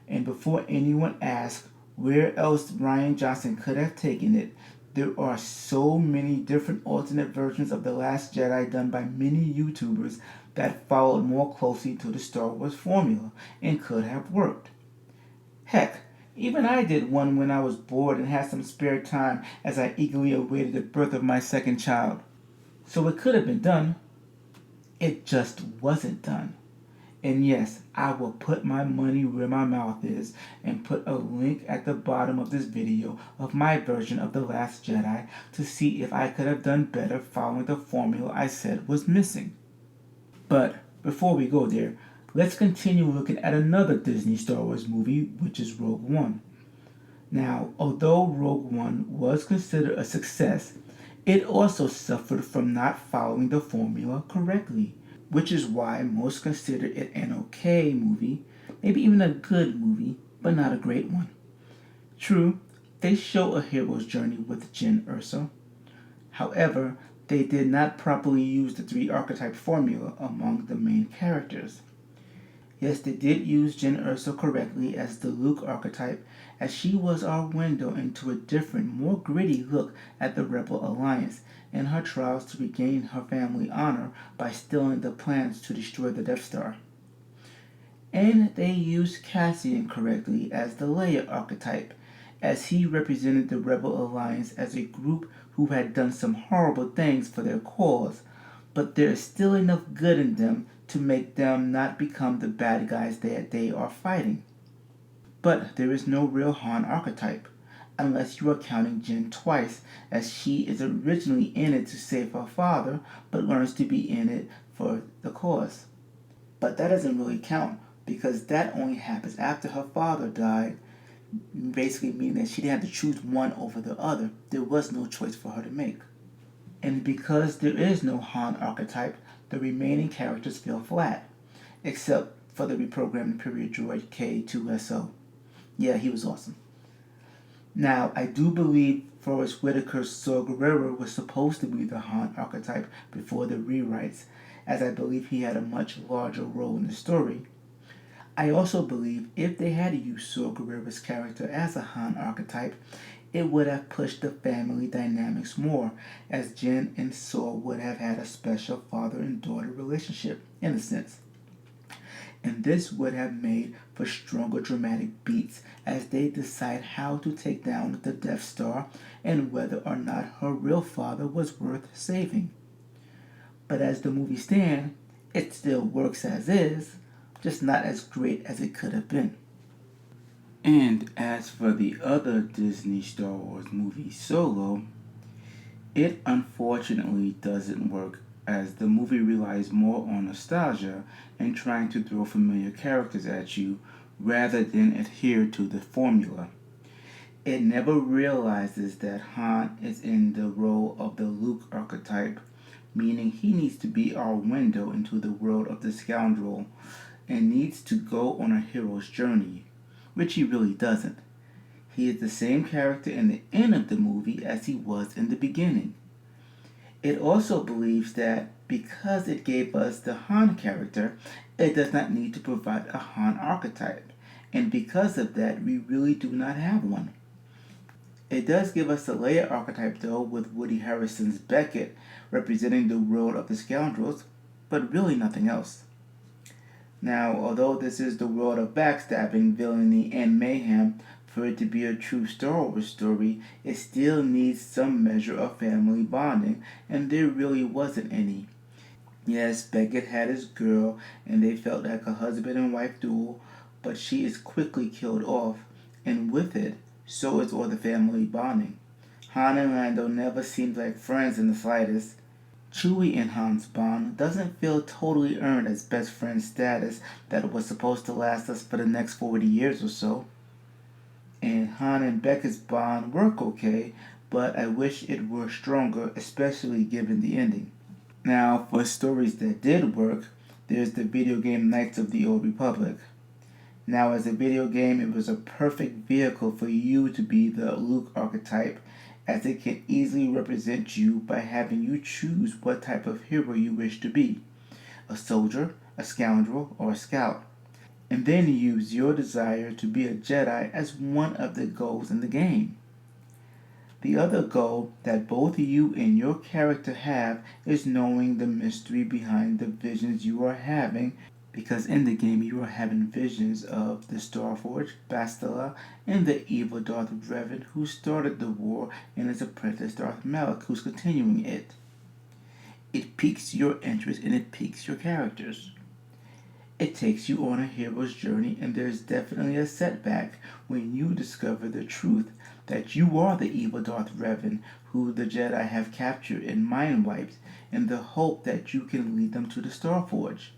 Speaker 1: And before anyone asks where else Rian Johnson could have taken it, there are so many different alternate versions of The Last Jedi done by many YouTubers that followed more closely to the Star Wars formula and could have worked. Heck, even I did one when I was bored and had some spare time as I eagerly awaited the birth of my second child. So it could have been done. It just wasn't done. And yes, I will put my money where my mouth is and put a link at the bottom of this video of my version of The Last Jedi to see if I could have done better following the formula I said was missing. But before we go there, let's continue looking at another Disney Star Wars movie, which is Rogue One. Now, although Rogue One was considered a success, it also suffered from not following the formula correctly, which is why most consider it an okay movie, maybe even a good movie, but not a great one. True, they show a hero's journey with Jyn Erso. However, they did not properly use the three archetype formula among the main characters. Yes, they did use Jyn Erso correctly as the Luke archetype, as she was our window into a different, more gritty look at the Rebel Alliance and her trials to regain her family honor by stealing the plans to destroy the Death Star. And they used Cassian correctly as the Leia archetype, as he represented the Rebel Alliance as a group who had done some horrible things for their cause, but there is still enough good in them to make them not become the bad guys that they are fighting. But there is no real Han archetype, unless you are counting Jyn twice, as she is originally in it to save her father, but learns to be in it for the cause. But that doesn't really count, because that only happens after her father died, basically meaning that she didn't have to choose one over the other. There was no choice for her to make. And because there is no Han archetype, the remaining characters feel flat, except for the reprogrammed Imperial droid K2SO. Yeah, he was awesome. Now, I do believe Forrest Whitaker's Saw Gerrera was supposed to be the Han archetype before the rewrites, as I believe he had a much larger role in the story. I also believe if they had used Saw Gerrera's character as a Han archetype, it would have pushed the family dynamics more, as Jyn and Saw would have had a special father and daughter relationship, in a sense. And this would have made for stronger dramatic beats as they decide how to take down the Death Star and whether or not her real father was worth saving. But as the movie stands, it still works as is, just not as great as it could have been. And as for the other Disney Star Wars movie, Solo, it unfortunately doesn't work, as the movie relies more on nostalgia and trying to throw familiar characters at you rather than adhere to the formula. It never realizes that Han is in the role of the Luke archetype, meaning he needs to be our window into the world of the scoundrel and needs to go on a hero's journey, which he really doesn't. He is the same character in the end of the movie as he was in the beginning. It also believes that because it gave us the Han character, it does not need to provide a Han archetype, and because of that, we really do not have one. It does give us the Leia archetype though, with Woody Harrelson's Beckett representing the world of the scoundrels, but really nothing else. Now, although this is the world of backstabbing, villainy, and mayhem, for it to be a true Star Wars story, it still needs some measure of family bonding, and there really wasn't any. Yes, Beckett had his girl, and they felt like a husband and wife duel, but she is quickly killed off, and with it, so is all the family bonding. Han and Lando never seemed like friends in the slightest. Chewie and Han's bond doesn't feel totally earned as best friend status that was supposed to last us for the next 40 years or so. And Han and Beckett's bond work okay, but I wish it were stronger, especially given the ending. Now, for stories that did work, there's the video game Knights of the Old Republic. Now, as a video game, it was a perfect vehicle for you to be the Luke archetype, as it can easily represent you by having you choose what type of hero you wish to be: a soldier, a scoundrel, or a scout, and then use your desire to be a Jedi as one of the goals in the game. The other goal that both you and your character have is knowing the mystery behind the visions you are having, because in the game you are having visions of the Starforge, Bastila, and the evil Darth Revan who started the war, and his apprentice Darth Malak who's continuing it. It piques your interest and it piques your characters. It takes you on a hero's journey, and there's definitely a setback when you discover the truth that you are the evil Darth Revan who the Jedi have captured and mind wiped in the hope that you can lead them to the Starforge.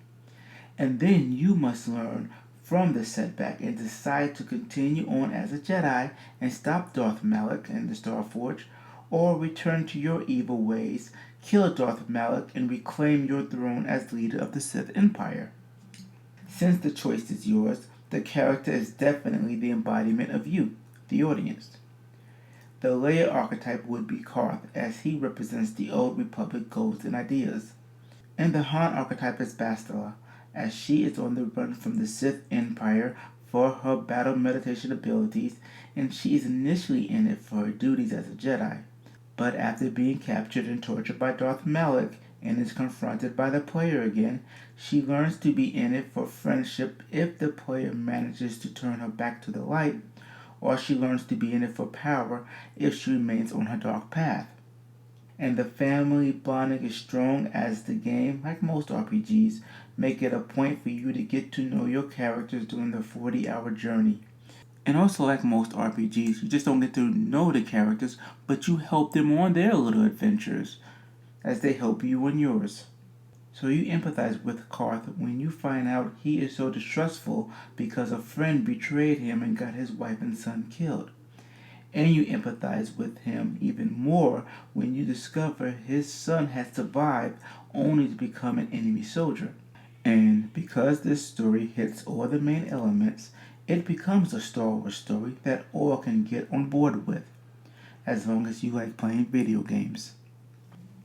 Speaker 1: And then you must learn from the setback and decide to continue on as a Jedi and stop Darth Malak and the Starforge, or return to your evil ways, kill Darth Malak, and reclaim your throne as leader of the Sith Empire. Since the choice is yours, the character is definitely the embodiment of you, the audience. The Leia archetype would be Karth, as he represents the Old Republic goals and ideas. And the Han archetype is Bastila, as she is on the run from the Sith Empire for her battle meditation abilities, and she is initially in it for her duties as a Jedi. But after being captured and tortured by Darth Malak and is confronted by the player again, she learns to be in it for friendship if the player manages to turn her back to the light, or she learns to be in it for power if she remains on her dark path. And the family bonding is strong, as the game, like most RPGs, make it a point for you to get to know your characters during the 40-hour journey. And also, like most RPGs, you just don't get to know the characters, but you help them on their little adventures as they help you on yours. So you empathize with Karth when you find out he is so distrustful because a friend betrayed him and got his wife and son killed. And you empathize with him even more when you discover his son had survived only to become an enemy soldier. And because this story hits all the main elements, it becomes a Star Wars story that all can get on board with, as long as you like playing video games.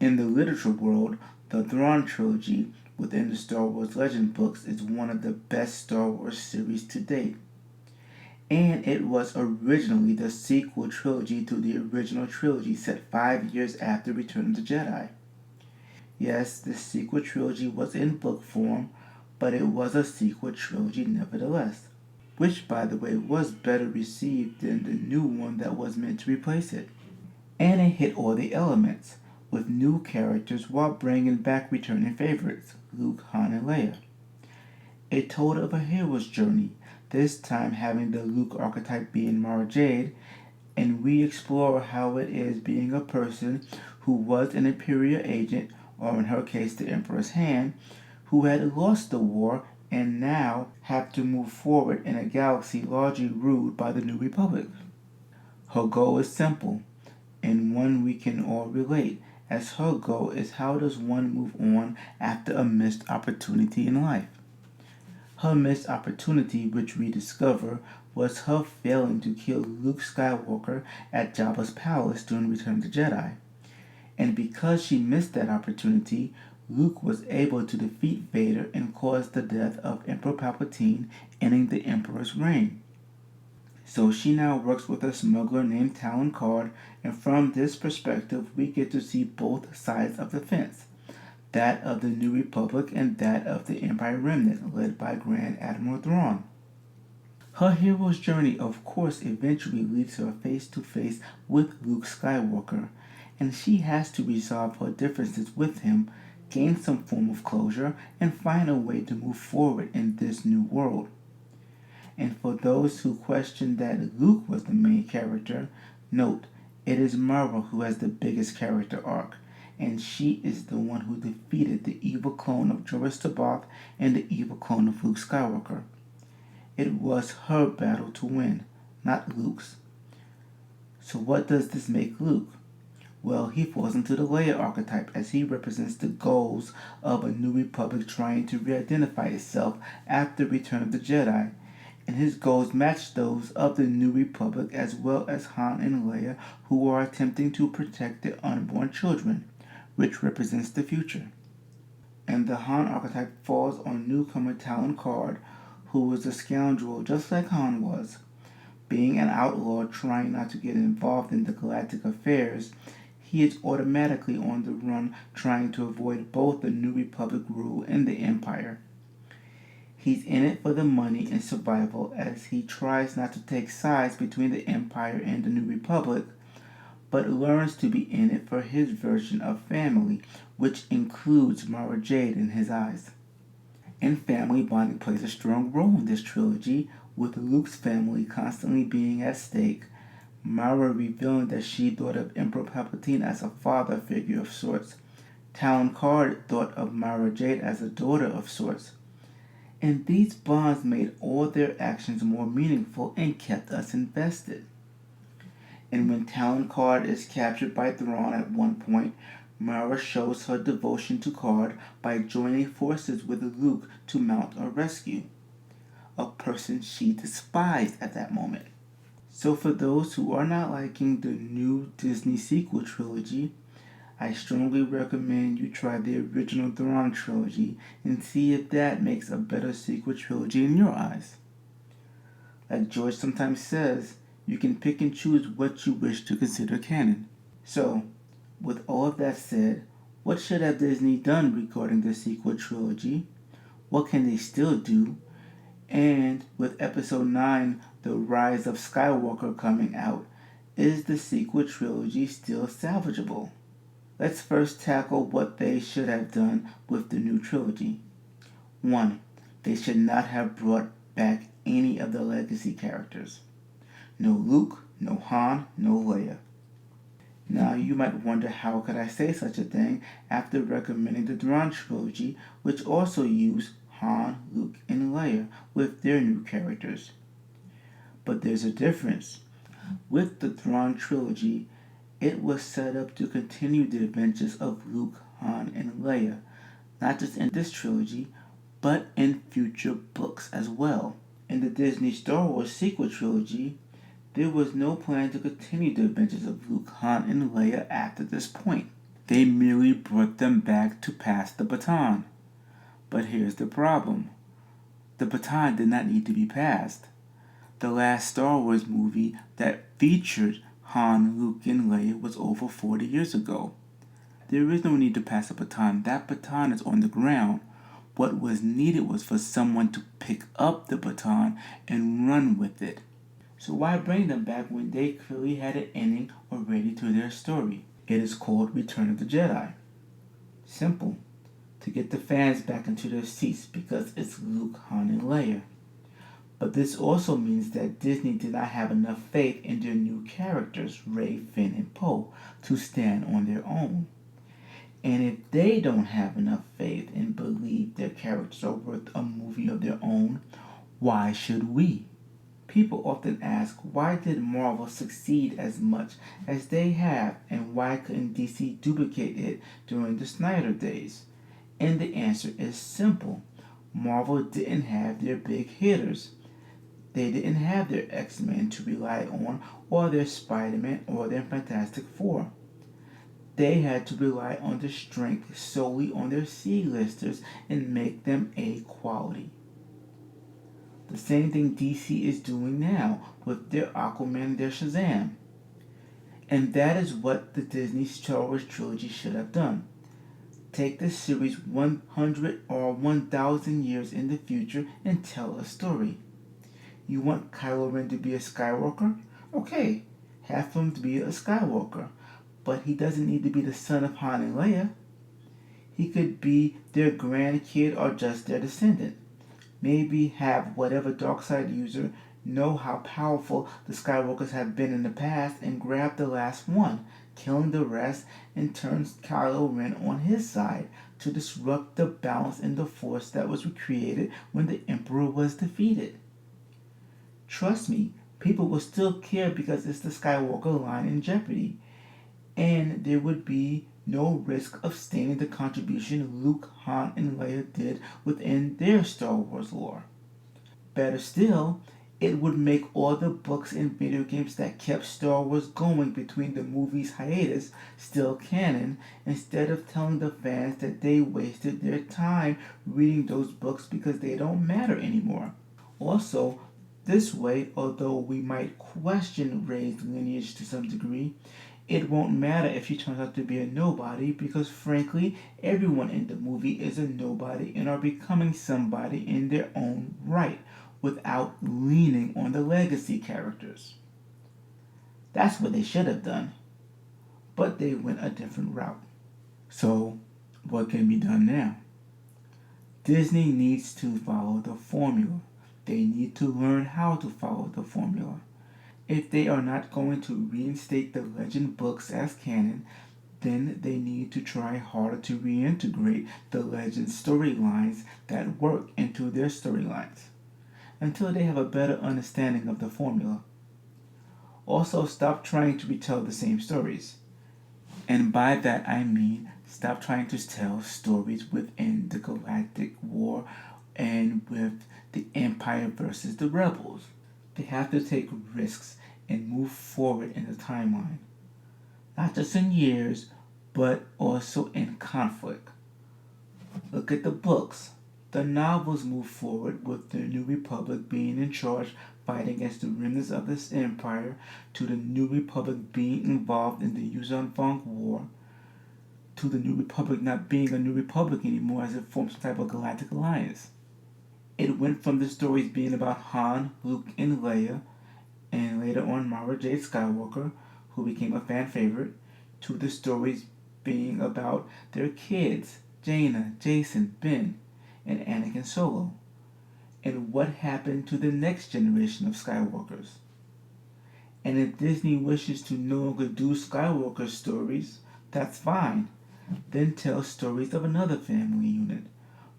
Speaker 1: In the literature world, the Thrawn trilogy within the Star Wars Legend books is one of the best Star Wars series to date. And it was originally the sequel trilogy to the original trilogy set 5 years after Return of the Jedi. Yes, the sequel trilogy was in book form, but it was a sequel trilogy nevertheless, which, by the way, was better received than the new one that was meant to replace it. And it hit all the elements, with new characters while bringing back returning favorites, Luke, Han, and Leia. It told of a hero's journey, this time having the Luke archetype being Mara Jade, and we explore how it is being a person who was an Imperial agent, or in her case the Emperor's hand, who had lost the war and now have to move forward in a galaxy largely ruled by the New Republic. Her goal is simple, and one we can all relate, as her goal is how does one move on after a missed opportunity in life. Her missed opportunity, which we discover, was her failing to kill Luke Skywalker at Jabba's palace during Return of the Jedi. And because she missed that opportunity, Luke was able to defeat Vader and cause the death of Emperor Palpatine, ending the Emperor's reign. So she now works with a smuggler named Talon Card, and from this perspective we get to see both sides of the fence, that of the New Republic and that of the Empire Remnant, led by Grand Admiral Thrawn. Her hero's journey, of course, eventually leads her face to face with Luke Skywalker, and she has to resolve her differences with him, gain some form of closure, and find a way to move forward in this new world. And for those who question that Luke was the main character, note it is Mara who has the biggest character arc, and she is the one who defeated the evil clone of Joris Tabath and the evil clone of Luke Skywalker. It was her battle to win, not Luke's. So what does this make Luke? Well, he falls into the Leia archetype as he represents the goals of a new republic trying to re-identify itself after Return of the Jedi, and his goals match those of the New Republic as well as Han and Leia, who are attempting to protect their unborn children, which represents the future. And the Han archetype falls on newcomer Talon Karrde, who was a scoundrel just like Han was. Being an outlaw trying not to get involved in the galactic affairs, he is automatically on the run trying to avoid both the New Republic rule and the Empire. He's in it for the money and survival as he tries not to take sides between the Empire and the New Republic, but learns to be in it for his version of family, which includes Mara Jade in his eyes. And family bonding plays a strong role in this trilogy, with Luke's family constantly being at stake, Mara revealing that she thought of Emperor Palpatine as a father figure of sorts. Talon Karrde thought of Mara Jade as a daughter of sorts. And these bonds made all their actions more meaningful and kept us invested. And when Talon Karrde is captured by Thrawn at one point, Mara shows her devotion to Karrde by joining forces with Luke to mount a rescue, a person she despised at that moment. So for those who are not liking the new Disney sequel trilogy, I strongly recommend you try the original Thrawn trilogy and see if that makes a better sequel trilogy in your eyes. Like George sometimes says, you can pick and choose what you wish to consider canon. So, with all of that said, what should have Disney done regarding the sequel trilogy? What can they still do? And with Episode 9, The Rise of Skywalker coming out, is the sequel trilogy still salvageable? Let's first tackle what they should have done with the new trilogy. 1. They should not have brought back any of the legacy characters. No Luke, no Han, no Leia. Now you might wonder how could I say such a thing after recommending the Thrawn trilogy, which also used Han, Luke, and Leia with their new characters. But there's a difference. With the Thrawn trilogy, it was set up to continue the adventures of Luke, Han, and Leia, not just in this trilogy, but in future books as well. In the Disney Star Wars sequel trilogy, there was no plan to continue the adventures of Luke, Han, and Leia after this point. They merely brought them back to pass the baton. But here's the problem. The baton did not need to be passed. The last Star Wars movie that featured Han, Luke, and Leia was over 40 years ago. There is no need to pass a baton. That baton is on the ground. What was needed was for someone to pick up the baton and run with it. So why bring them back when they clearly had an ending already to their story? It is called Return of the Jedi. Simple. To get the fans back into their seats because it's Luke, Han, and Leia. But this also means that Disney did not have enough faith in their new characters, Rey, Finn, and Poe, to stand on their own. And if they don't have enough faith and believe their characters are worth a movie of their own, why should we? People often ask, why did Marvel succeed as much as they have, and why couldn't DC duplicate it during the Snyder days? And the answer is simple. Marvel didn't have their big hitters. They didn't have their X-Men to rely on, or their Spider-Man, or their Fantastic Four. They had to rely on their strength solely on their C-listers and make them A quality. The same thing DC is doing now with their Aquaman and their Shazam. And that is what the Disney Star Wars trilogy should have done. Take the series 100 or 1,000 years in the future and tell a story. You want Kylo Ren to be a Skywalker? Okay, have him to be a Skywalker. But he doesn't need to be the son of Han and Leia. He could be their grandkid or just their descendant. Maybe have whatever dark side user know how powerful the Skywalkers have been in the past and grab the last one, killing the rest, and turns Kylo Ren on his side to disrupt the balance in the Force that was recreated when the Emperor was defeated. Trust me, people will still care because it's the Skywalker line in jeopardy, and there would be no risk of staining the contribution Luke, Han, and Leia did within their Star Wars lore. Better still, it would make all the books and video games that kept Star Wars going between the movies' hiatus still canon, instead of telling the fans that they wasted their time reading those books because they don't matter anymore. Also, this way, although we might question Rey's lineage to some degree, it won't matter if she turns out to be a nobody because, frankly, everyone in the movie is a nobody and are becoming somebody in their own right without leaning on the legacy characters. That's what they should have done, but they went a different route. So, what can be done now? Disney needs to follow the formula. They need to learn how to follow the formula. If they are not going to reinstate the legend books as canon, then they need to try harder to reintegrate the legend storylines that work into their storylines until they have a better understanding of the formula. Also, stop trying to retell the same stories. And by that I mean stop trying to tell stories within the Galactic War and with the Empire versus the Rebels. They have to take risks and move forward in the timeline, not just in years, but also in conflict. Look at the books. The novels move forward with the New Republic being in charge, fighting against the remnants of this empire, to the New Republic being involved in the Yuuzhan Vong War, to the New Republic not being a New Republic anymore as it forms some type of galactic alliance. It went from the stories being about Han, Luke, and Leia, and later on Mara Jade Skywalker, who became a fan favorite, to the stories being about their kids, Jaina, Jason, Ben, and Anakin Solo, and what happened to the next generation of Skywalkers. And if Disney wishes to no longer do Skywalker stories, that's fine. Then tell stories of another family unit.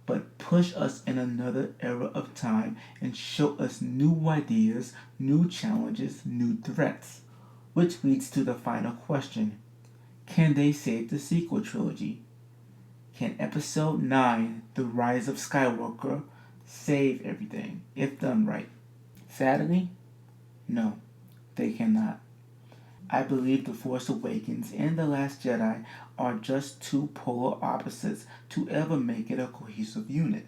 Speaker 1: But push us in another era of time and show us new ideas, new challenges, new threats. Which leads to the final question: can they save the sequel trilogy? Can Episode 9, The Rise of Skywalker, save everything if done right? Sadly, no, they cannot. I believe The Force Awakens and The Last Jedi are just two polar opposites to ever make it a cohesive unit.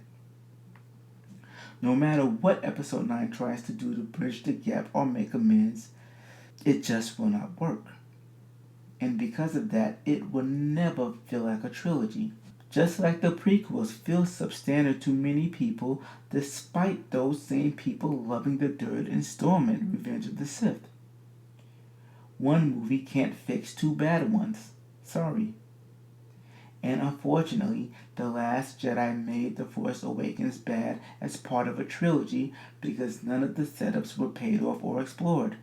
Speaker 1: No matter what Episode 9 tries to do to bridge the gap or make amends, it just will not work. And because of that, it will never feel like a trilogy. Just like the prequels feel substandard to many people, despite those same people loving the third installment, Revenge of the Sith. One movie can't fix two bad ones. Sorry. And unfortunately, The Last Jedi made The Force Awakens bad as part of a trilogy because none of the setups were paid off or explored.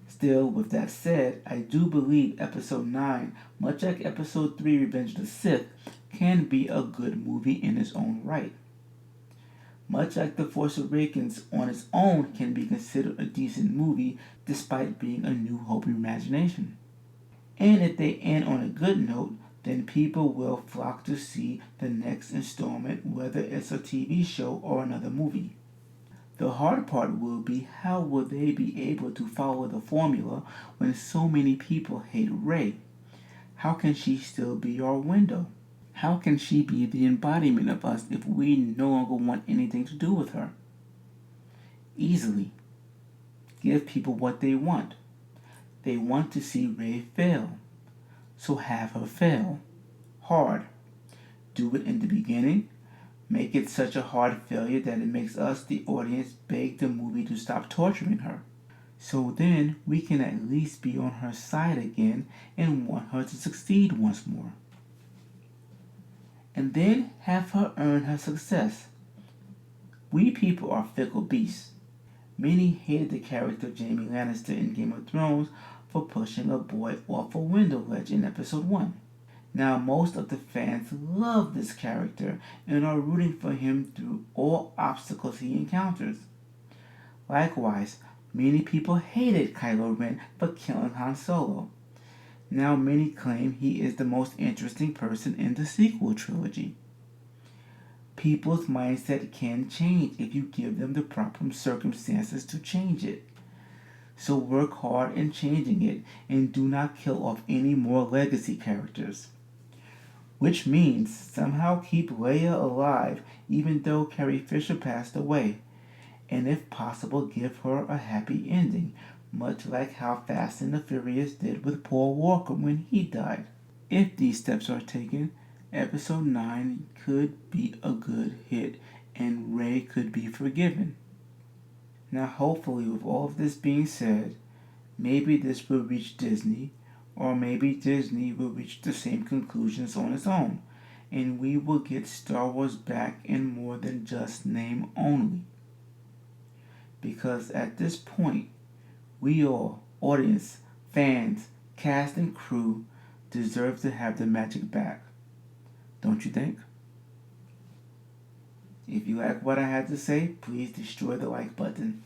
Speaker 1: Still, with that said, I do believe Episode 9, much like Episode 3 Revenge of the Sith, can be a good movie in its own right. Much like The Force Awakens on its own can be considered a decent movie despite being a New Hope reimagination. And if they end on a good note, then people will flock to see the next installment, whether it's a TV show or another movie. The hard part will be how will they be able to follow the formula when so many people hate Rey? How can she still be our window? How can she be the embodiment of us if we no longer want anything to do with her? Easily. Give people what they want. They want to see Rey fail. So have her fail. Hard. Do it in the beginning. Make it such a hard failure that it makes us, the audience, beg the movie to stop torturing her. So then we can at least be on her side again and want her to succeed once more. and then have her earn her success. We people are fickle beasts. Many hated the character of Jaime Lannister in Game of Thrones for pushing a boy off a window ledge in episode 1. Now, most of the fans love this character and are rooting for him through all obstacles he encounters. Likewise, many people hated Kylo Ren for killing Han Solo. Now, many claim he is the most interesting person in the sequel trilogy. People's mindset can change if you give them the proper circumstances to change it. So work hard in changing it and do not kill off any more legacy characters. Which means somehow keep Leia alive even though Carrie Fisher passed away, and if possible give her a happy ending, much like how Fast and the Furious did with Paul Walker when he died. If these steps are taken, episode 9 could be a good hit and Rey could be forgiven. Now hopefully with all of this being said, maybe this will reach Disney, or maybe Disney will reach the same conclusions on its own, and we will get Star Wars back in more than just name only. Because at this point, we all, audience, fans, cast and crew, deserve to have the magic back. Don't you think? If you like what I had to say, please destroy the like button.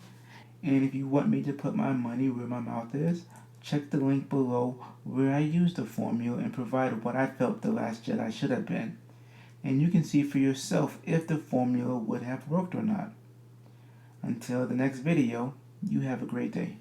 Speaker 1: And if you want me to put my money where my mouth is, check the link below where I used the formula and provided what I felt The Last Jedi should have been. And you can see for yourself if the formula would have worked or not. Until the next video, you have a great day.